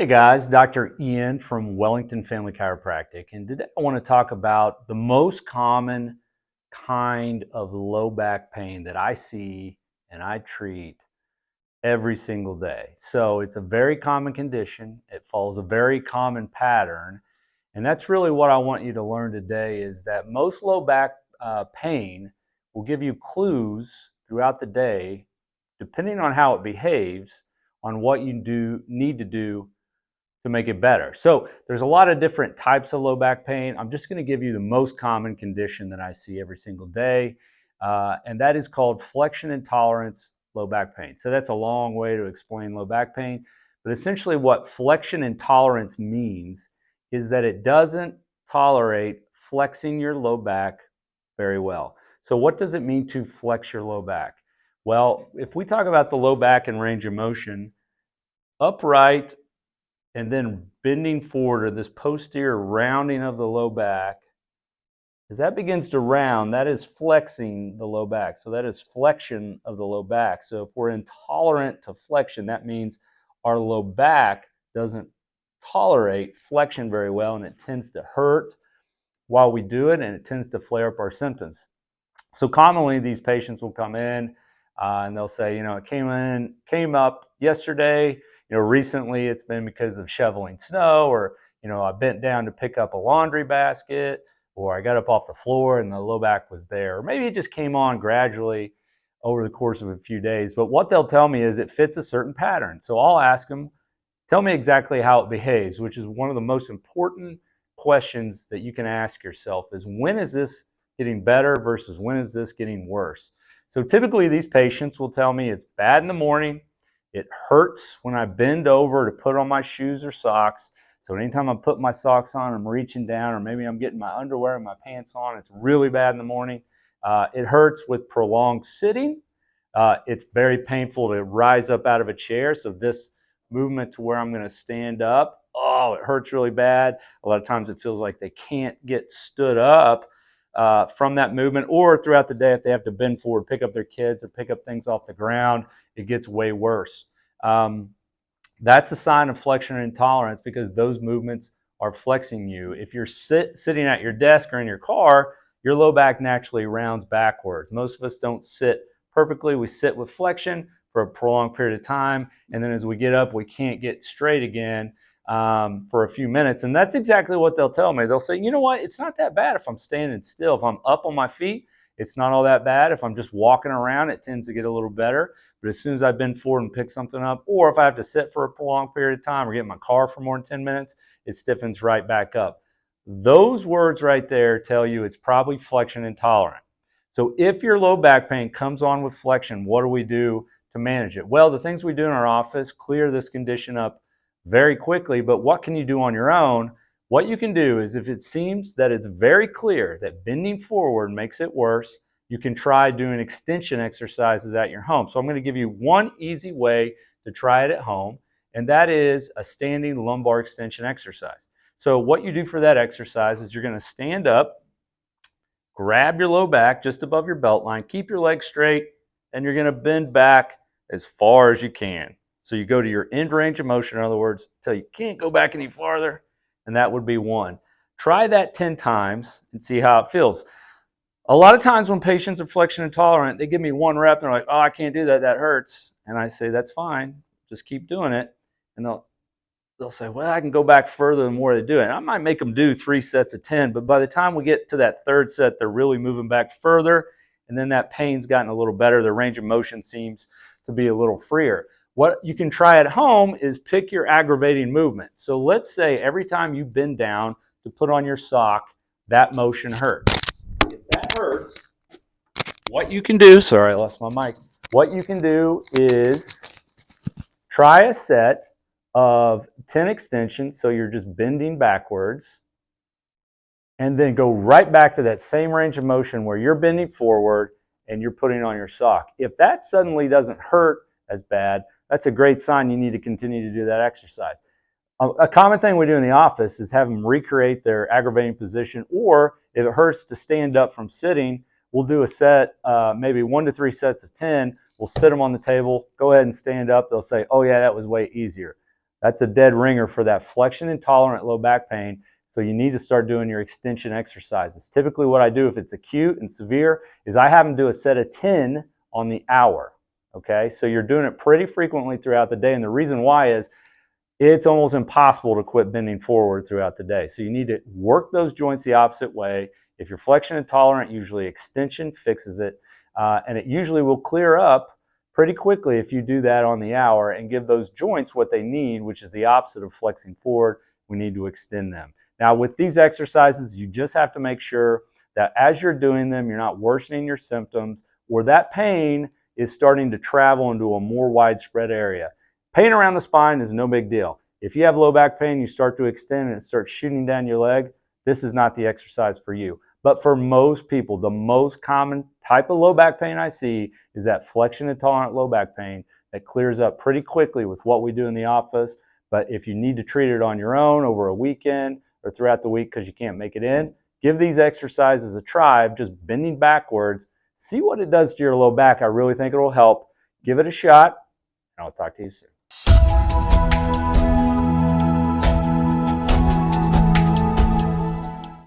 Hey guys, Dr. Ian from Wellington Family Chiropractic, and today I want to talk about the most common kind of low back pain that I see and I treat every single day. So it's a very common condition. It follows a very common pattern, and that's really what I want you to learn today is that most low back pain will give you clues throughout the day, depending on how it behaves, on what you need to do to make it better. So there's a lot of different types of low back pain. I'm just going to give you the most common condition that I see every single day, and that is called flexion intolerance low back pain. So that's a long way to explain low back pain, but essentially what flexion intolerance means is that it doesn't tolerate flexing your low back very well. So what does it mean to flex your low back? Well, if we talk about the low back and range of motion, upright and then bending forward, or this posterior rounding of the low back, as that begins to round, that is flexing the low back. So that is flexion of the low back. So if we're intolerant to flexion, that means our low back doesn't tolerate flexion very well, and it tends to hurt while we do it, and it tends to flare up our symptoms. So commonly these patients will come in and they'll say, it came up yesterday. Recently it's been because of shoveling snow, or, I bent down to pick up a laundry basket, or I got up off the floor and the low back was there. Or maybe it just came on gradually over the course of a few days. But what they'll tell me is it fits a certain pattern. So I'll ask them, tell me exactly how it behaves, which is one of the most important questions that you can ask yourself is, when is this getting better versus when is this getting worse? So typically these patients will tell me it's bad in the morning. It hurts when I bend over to put on my shoes or socks. So anytime I'm putting my socks on, I'm reaching down, or maybe I'm getting my underwear and my pants on, it's really bad in the morning. It hurts with prolonged sitting. It's very painful to rise up out of a chair. So this movement to where I'm going to stand up, it hurts really bad. A lot of times it feels like they can't get stood up from that movement, or throughout the day if they have to bend forward, pick up their kids or pick up things off the ground, it gets way worse. That's a sign of flexion intolerance, because those movements are flexing you. If you're sitting at your desk or in your car, your low back naturally rounds backwards. Most of us don't sit perfectly. We sit with flexion for a prolonged period of time, and then as we get up, we can't get straight again for a few minutes. And that's exactly what they'll tell me. They'll say, you know what, it's not that bad if I'm standing still. If I'm up on my feet, it's not all that bad. If I'm just walking around, it tends to get a little better. But as soon as I bend forward and pick something up, or if I have to sit for a prolonged period of time or get in my car for more than 10 minutes, it stiffens right back up. Those words right there tell you it's probably flexion intolerant. So if your low back pain comes on with flexion, what do we do to manage it? Well, the things we do in our office clear this condition up very quickly, but what can you do on your own? What you can do is, if it seems that it's very clear that bending forward makes it worse, you can try doing extension exercises at your home. So I'm going to give you one easy way to try it at home, and that is a standing lumbar extension exercise. So what you do for that exercise is you're going to stand up, grab your low back just above your belt line, keep your legs straight, and you're going to bend back as far as you can. So you go to your end range of motion, in other words, until you can't go back any farther, and that would be one. Try that 10 times and see how it feels. A lot of times when patients are flexion intolerant, they give me one rep and they're like, I can't do that, that hurts. And I say, that's fine, just keep doing it. And they'll say, well, I can go back further the more they do it. And I might make them do 3 sets of 10, but by the time we get to that third set, they're really moving back further, and then that pain's gotten a little better. Their range of motion seems to be a little freer. What you can try at home is pick your aggravating movement. So let's say every time you bend down to put on your sock, that motion hurts. If that hurts, what you can do, sorry, I lost my mic. What you can do is try a set of 10 extensions, so you're just bending backwards, and then go right back to that same range of motion where you're bending forward and you're putting on your sock. If that suddenly doesn't hurt as bad, that's a great sign you need to continue to do that exercise. A common thing we do in the office is have them recreate their aggravating position, or if it hurts to stand up from sitting, we'll do a set, maybe 1 to 3 sets of 10. We'll sit them on the table, go ahead and stand up. They'll say, oh yeah, that was way easier. That's a dead ringer for that flexion intolerant low back pain. So you need to start doing your extension exercises. Typically what I do if it's acute and severe is I have them do a set of 10 on the hour. Okay, so you're doing it pretty frequently throughout the day. And the reason why is it's almost impossible to quit bending forward throughout the day. So you need to work those joints the opposite way. If you're flexion intolerant, usually extension fixes it. And it usually will clear up pretty quickly if you do that on the hour and give those joints what they need, which is the opposite of flexing forward. We need to extend them. Now with these exercises, you just have to make sure that as you're doing them, you're not worsening your symptoms or that pain is starting to travel into a more widespread area. Pain around the spine is no big deal. If you have low back pain, you start to extend and it starts shooting down your leg, this is not the exercise for you. But for most people, the most common type of low back pain I see is that flexion intolerant low back pain that clears up pretty quickly with what we do in the office. But if you need to treat it on your own over a weekend or throughout the week because you can't make it in, give these exercises a try of just bending backwards. See what it does to your low back. I really think it will help. Give it a shot, and I'll talk to you soon.